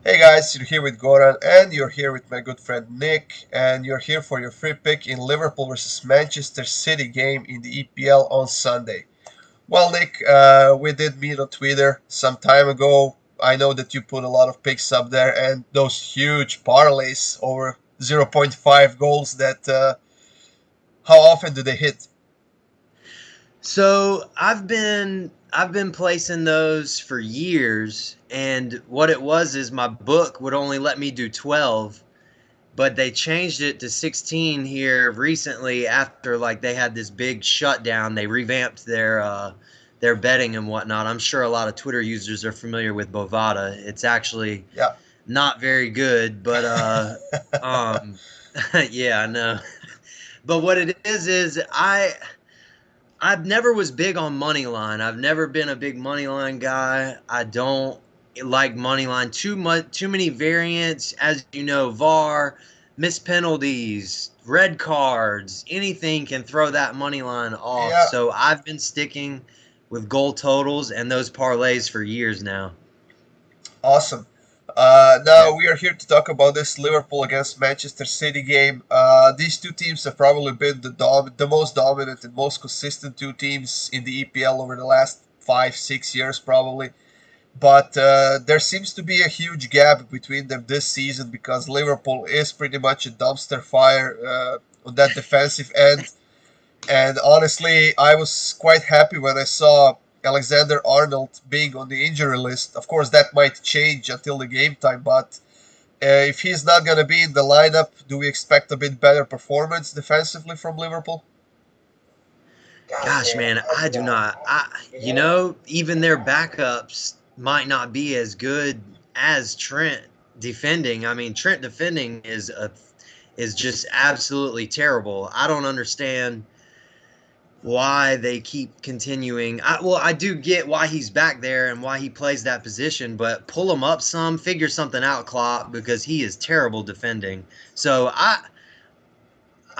Hey guys, you're here with Goran and you're here with my good friend Nick, and you're here for your free pick in Liverpool versus Manchester City game in the EPL on Sunday. Well, Nick, we did meet on Twitter some time ago. I know that you put a lot of picks up there and those huge parlays over zero point 0.5 goals that how often do they hit? So I've been placing those for years, and what it was is my book would only let me do 12, but they changed it to 16 here recently after like they had this big shutdown. They revamped their betting and whatnot. I'm sure a lot of Twitter users are familiar with Bovada. It's actually Yeah. not very good, but um yeah, I know. But what it is I've never was big on money line. I've never been a big money line guy. I don't like money line too much. Too many variants, as you know. VAR, missed penalties, red cards, anything can throw that money line off. Yeah, So I've been sticking with goal totals and those parlays for years now. awesome. Yeah. Now we are here to talk about this Liverpool against Manchester City game. These two teams have probably been the most dominant and most consistent two teams in the EPL over the last 5 6 years, probably. But there seems to be a huge gap between them this season because Liverpool is pretty much a dumpster fire on that defensive end. And honestly, I was quite happy when I saw Alexander Arnold being on the injury list. Of course, that might change until the game time, but if he's not going to be in the lineup, do we expect a bit better performance defensively from Liverpool? Gosh, man, I do not. Even their backups might not be as good as Trent defending. I mean, Trent defending is just absolutely terrible. I don't understand why they keep continuing. I do get why he's back there and why he plays that position, but pull him up some, figure something out, Klopp, because he is terrible defending. So I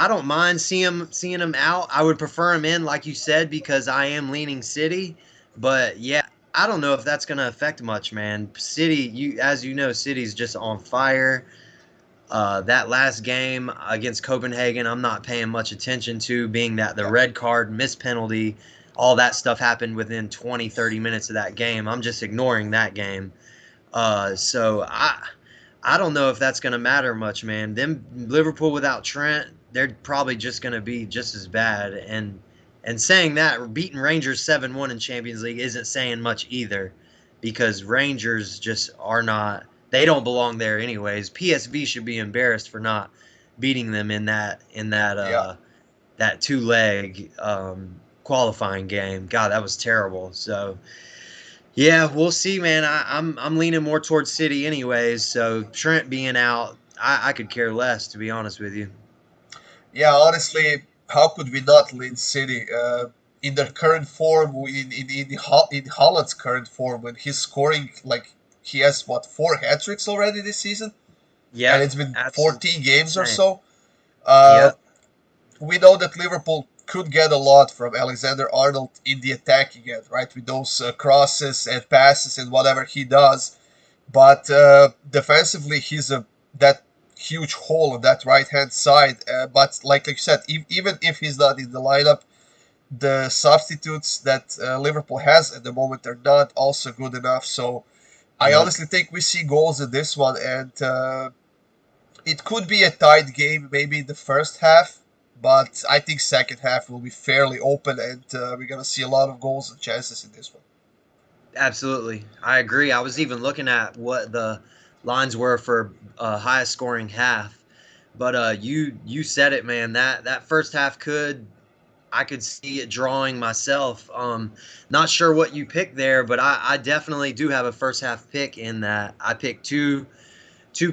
don't mind seeing him out. I would prefer him in, like you said, because I am leaning City. But yeah, I don't know if that's going to affect much, man. City, as you know, City's just on fire. That last game against Copenhagen, I'm not paying much attention to, being that the Yeah. red card, missed penalty, all that stuff happened within 20, 30 minutes of that game. I'm just ignoring that game. So I don't know if that's going to matter much, man. Them Liverpool without Trent, they're probably just going to be just as bad. And saying that, beating Rangers 7-1 in Champions League isn't saying much either, because Rangers just are not. They don't belong there anyways. PSV should be embarrassed for not beating them Yeah. that two leg qualifying game. God, that was terrible. So yeah, we'll see, man. I'm leaning more towards City anyways. So Trent being out, I could care less, to be honest with you. Yeah, honestly, how could we not lead City in their current form, in Holland's current form, when he's scoring like he has what, 4 hat tricks already this season, and Yep, it's been absolutely 14 games or insane. so. Uh, Yep, we know that Liverpool could get a lot from Alexander Arnold in the attacking end, right, with those crosses and passes and whatever he does. But defensively, he's a that huge hole on that right hand side. But like you said, even if he's not in the lineup, the substitutes that Liverpool has at the moment are not also good enough. So I nope. honestly think we see goals in this one, and it could be a tight game, maybe in the first half. But I think second half will be fairly open, and we're gonna see a lot of goals and chances in this one. Absolutely. I agree. I was even looking at what the lines were for highest scoring half. But you said it, man. That first half I could see it drawing myself. Not sure what you picked there, but I definitely do have a first half pick in that. I picked two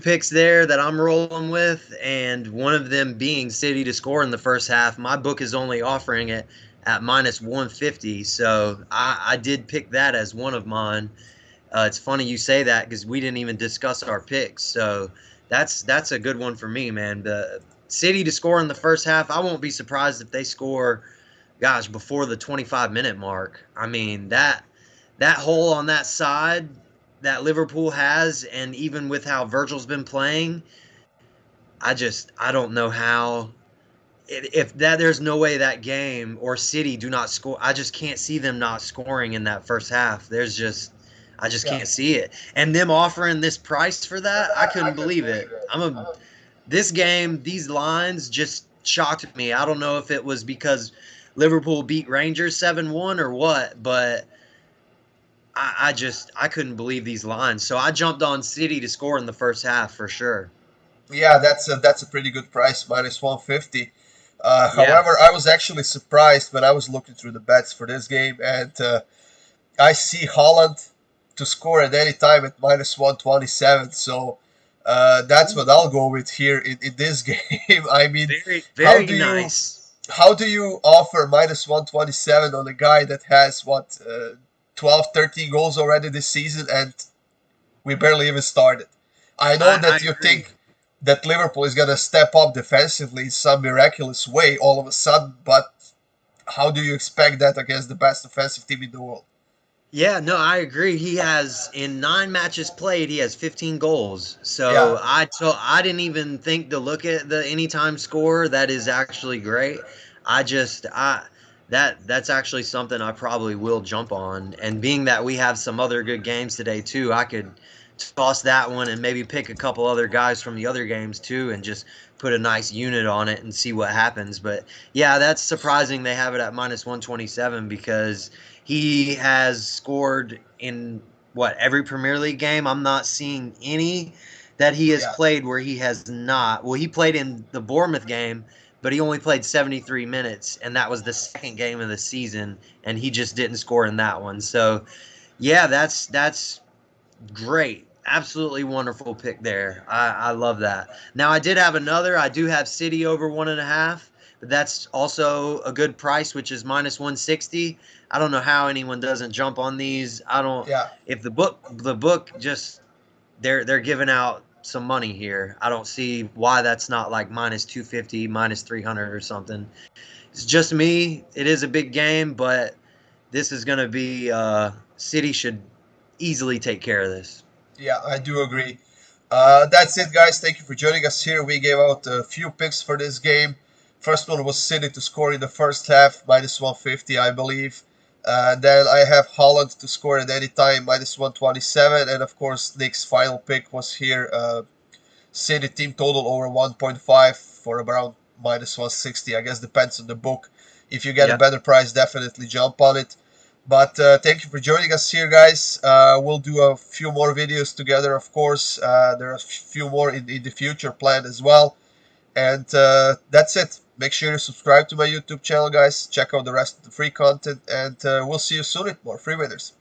picks there that I'm rolling with, and one of them being City to score in the first half. My book is only offering it at minus 150, so I did pick that as one of mine. It's funny you say that because we didn't even discuss our picks, so that's a good one for me, man. The City to score in the first half, I won't be surprised if they score, gosh, before the 25-minute mark. I mean that hole on that side that Liverpool has, and even with how Virgil's been playing, I don't know how if that there's no way that game or City do not score. I just can't see them not scoring in that first half. I just Yeah. can't see it. And them offering this price for that, I couldn't believe it. This game, these lines just shocked me. I don't know if it was because Liverpool beat Rangers 7-1 or what, but I couldn't believe these lines. So I jumped on City to score in the first half for sure. Yeah, that's a pretty good price, minus 150. Yeah. However, I was actually surprised when I was looking through the bets for this game, and I see Holland to score at any time at minus 127. So that's what I'll go with here in this game. I mean, Very, how very do you nice. how do you offer minus 127 on a guy that has what 12, 13 goals already this season, and we barely even started? I know I that you agree. think that Liverpool is going to step up defensively in some miraculous way all of a sudden, but how do you expect that against the best defensive team in the world? Yeah, no, I agree. He has in 9 matches played, he has 15 goals. Yeah, So I didn't even think to look at the anytime score. That is actually great. I just I that's actually something I probably will jump on. And being that we have some other good games today too, I could toss that one and maybe pick a couple other guys from the other games too and just put a nice unit on it and see what happens. But yeah, that's surprising they have it at minus 127 because he has scored in what every Premier League game. I'm not seeing any that he has yeah. played where he has not. Well, he played in the Bournemouth game, but he only played 73 minutes, and that was the second game of the season, and he just didn't score in that one. So, yeah, that's great. Absolutely wonderful pick there. I love that. Now I did have another. I do have City over 1.5, but that's also a good price, which is minus 160. I don't know how anyone doesn't jump on these. I don't. Yeah, If the book just they're giving out some money here. I don't see why that's not like minus 250, minus 300 or something. It's just me. It is a big game, but this is going to be City should easily take care of this. yeah, I do agree. That's it, guys. Thank you for joining us here. We gave out a few picks for this game. First one was City to score in the first half, minus 150, I believe. Then I have Holland to score at any time, minus 127. And of course, Nick's final pick was here City team total over 1.5 for around minus 160. I guess depends on the book. If you get a Yeah. better price, definitely jump on it. But thank you for joining us here, guys. We'll do a few more videos together, of course. There are a few more in the future planned as well. And that's it. Make sure you subscribe to my YouTube channel, guys. Check out the rest of the free content, and we'll see you soon with more free winners.